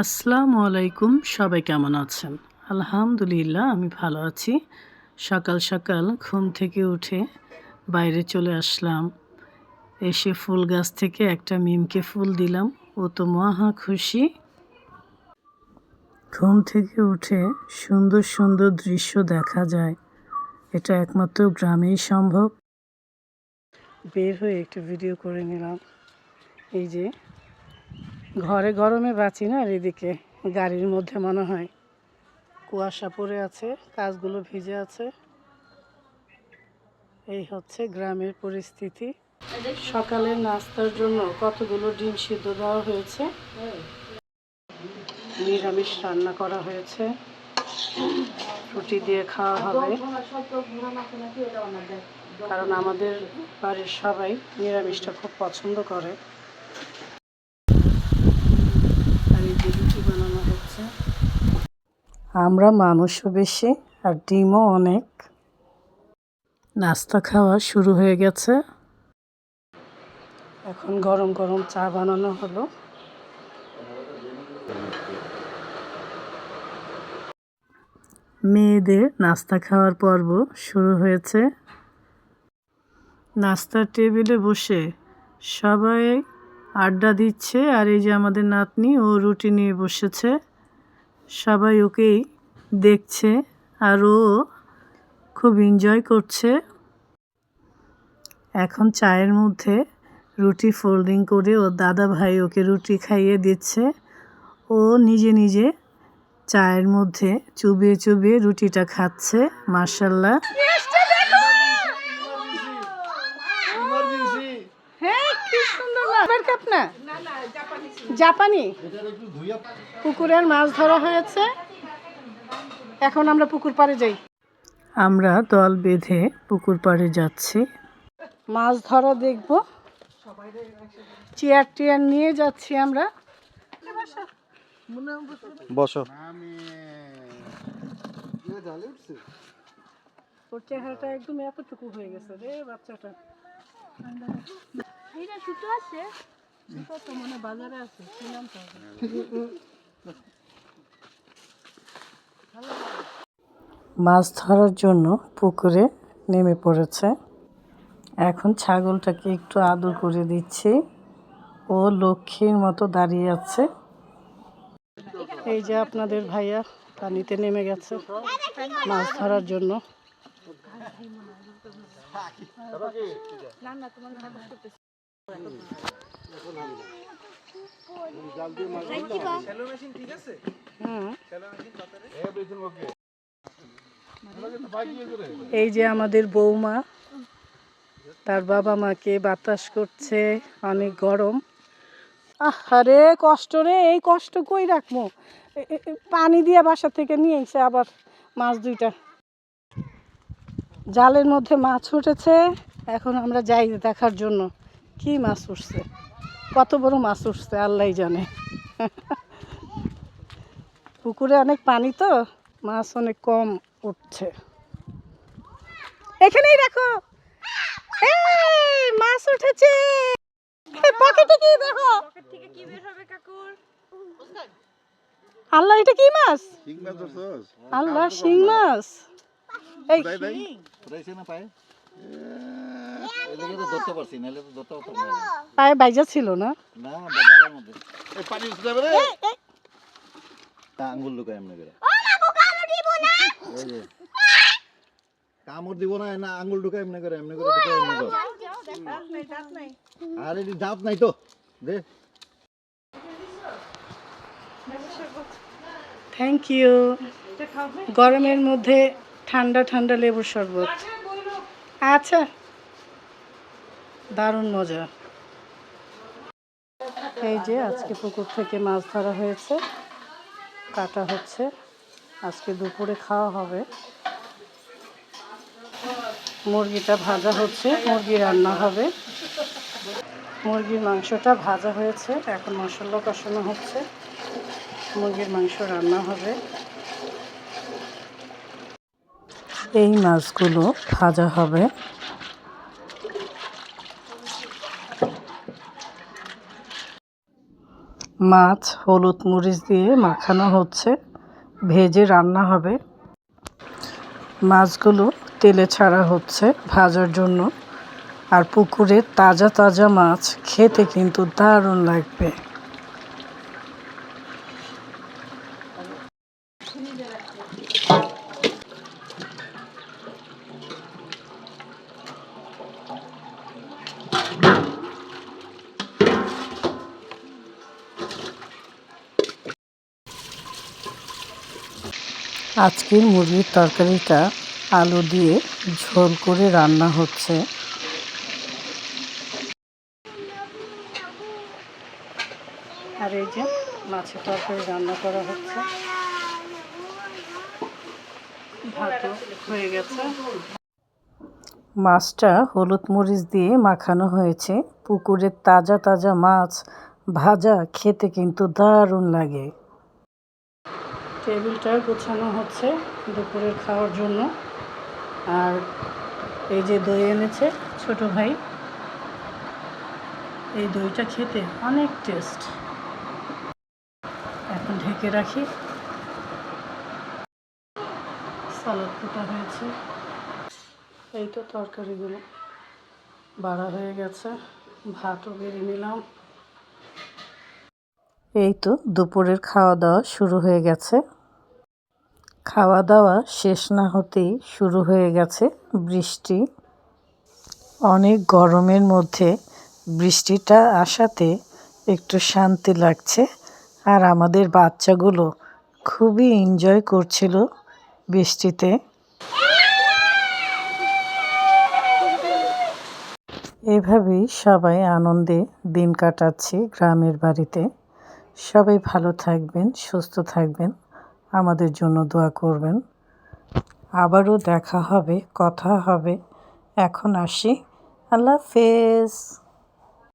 আসসালামু আলাইকুম, সবাই কেমন আছেন? আলহামদুলিল্লাহ আমি ভালো আছি। সকাল সকাল ঘুম থেকে উঠে বাইরে চলে আসলাম। এসে ফুল গাছ থেকে একটা মিমকে ফুল দিলাম। ও তো মহা খুশি। ঘুম থেকে উঠে সুন্দর সুন্দর দৃশ্য দেখা যায়। এটা একমাত্র গ্রামেই সম্ভব। বের হয়ে একটু ভিডিও করে নিলাম। এই যে ঘরে গরমে বাঁচি না, আর এদিকে গাড়ির মধ্যে মনে হয় কুয়াশা পড়ে আছে, কাজগুলো ভিজে আছে। এই হচ্ছে গ্রামের পরিস্থিতি। সকালের নাস্তার জন্য কতগুলো ডিম সিদ্ধ দেওয়া হয়েছে, নিরামিষ রান্না করা হয়েছে, রুটি দিয়ে খাওয়া হবে। কারণ আমাদের বাড়ির সবাই নিরামিষটা খুব পছন্দ করে। আর এই যে রুটি বানানো হচ্ছে। আমরা মানুষও বেশি আর ডিমও অনেক। নাস্তা খাওয়া শুরু হয়ে গেছে। এখন গরম গরম চা বানানো হলো। মেয়েদের নাস্তা খাওয়ার পর্ব শুরু হয়েছে। নাস্তার টেবিলে বসে সবাই আড্ডা দিচ্ছে। আর এই যে আমাদের নাতনি, ও রুটি নিয়ে বসেছে। সবাই ওকেই দেখছে আর ও খুব এনজয় করছে। এখন চায়ের মধ্যে রুটি ফোল্ডিং করে ওর দাদা ভাই ওকে রুটি খাইয়ে দিচ্ছে। ও নিজে নিজে চায়ের মধ্যে চুবিয়ে চুবিয়ে রুটিটা খাচ্ছে। মাশাআল্লাহ। জাপানি পুকুরের মাছ ধরা হয়েছে। এখন আমরা পুকুর পাড়ে যাই। আমরা দল বেঁধে পুকুর পাড়ে যাচ্ছি, মাছ ধরা দেখব। চেয়ার টেয়ার নিয়ে যাচ্ছি আমরা। বসো। ওর চেহারাটা একদম এতটুকু হয়ে গেছে রে বাচ্চাটা। বাজারে আছে। মাছ ধরার জন্য পুকুরে নেমে পড়েছে। এখন ছাগলটাকে একটু আদর করে দিচ্ছি। ও লক্ষ্মীর মতো দাঁড়িয়ে আছে। এই যে আপনাদের ভাইয়া পানিতে নেমে গেছে মাছ ধরার জন্য। এই যে আমাদের বৌমা তার বাবা মাকে বাতাস করছে, অনেক গরম। আরে কষ্ট রে, এই কষ্ট কই রাখবো। পানি দিয়ে বাসা থেকে নিয়ে এসে আবার মাছ দুইটা। জালের মধ্যে মাছ উঠেছে। এখন আমরা যাই দেখার জন্য কি মাছ উঠছে, কত বড় মাছ উঠছে আল্লাহই জানে। পুকুরে অনেক পানি তো মাছ অনেক কম উঠছে। এখানেই রাখো, মাছ উঠেছে। পকেটে কি দেখো, আল্লাহ এটা কি মাছ? আল্লাহ শিং মাছ। এই পায়ে বাইজা ছিল না? আঙ্গুল ঢুকায় এমনি করে কামড় দিব না, না আঙ্গুল ঢুকায় এমনি করে এমনি করে ঢুকায় এমনি করে। আর এটি দাঁত নাই তো দে। Thank you. গরমের মধ্যে ঠান্ডা ঠান্ডা লেবুর শরবত। আচ্ছা, দারুণ মজা। এই যে আজকে পুকুর থেকে মাছ ধরা হয়েছে, কাটা হচ্ছে। আজকে দুপুরে খাওয়া হবে। মুরগিটা ভাজা হচ্ছে, মুরগি রান্না হবে। মুরগির মাংসটা ভাজা হয়েছে, এখন মশলা কষানো হচ্ছে। মুরগির মাংস রান্না হবে। এই মাছগুলো ভাজা হবে। মাছ হলুদ মরিচ দিয়ে মাখানো হচ্ছে, ভেজে রান্না হবে। মাছগুলো তেলে ছাড়া হচ্ছে ভাজার জন্য। আর পুকুরের তাজা তাজা মাছ খেতে কিন্তু দারুণ লাগবে। আজকের মুরগির তরকারিটা আলু দিয়ে ঝোল করে রান্না হচ্ছে। আর এই যে মাছের তরকারি রান্না করা হচ্ছে, ভাতও হয়ে গেছে। মাছটা হলুদ মরিচ দিয়ে মাখানো হয়েছে। পুকুরের তাজা তাজা মাছ ভাজা খেতে কিন্তু দারুণ লাগে। টেবিলটা গোছানো হচ্ছে দুপুরের খাওয়ার জন্য। আর এই যে দই এনেছে ছোট ভাই, এই দইটা খেতে অনেক টেস্ট। এখন ঢেকে রাখি। সালাদ কুটা হয়েছে, এই তো তরকারিগুলো বাড়া হয়ে গেছে, ভাতও বেড়ে নিলাম। এই তো দুপুরের খাওয়া দাওয়া শুরু হয়ে গেছে। খাওয়া দাওয়া শেষ না হতেই শুরু হয়ে গেছে বৃষ্টি। অনেক গরমের মধ্যে বৃষ্টিটা আসাতে একটু শান্তি লাগছে। আর আমাদের বাচ্চাগুলো খুবই এনজয় করছিল বৃষ্টিতে। এভাবেই সবাই আনন্দে দিন কাটাচ্ছি গ্রামের বাড়িতে। সবাই ভালো থাকবেন, সুস্থ থাকবেন, আমাদের জন্য দোয়া করবেন। আবারও দেখা হবে, কথা হবে। এখন আসি, আল্লাহ হাফেজ।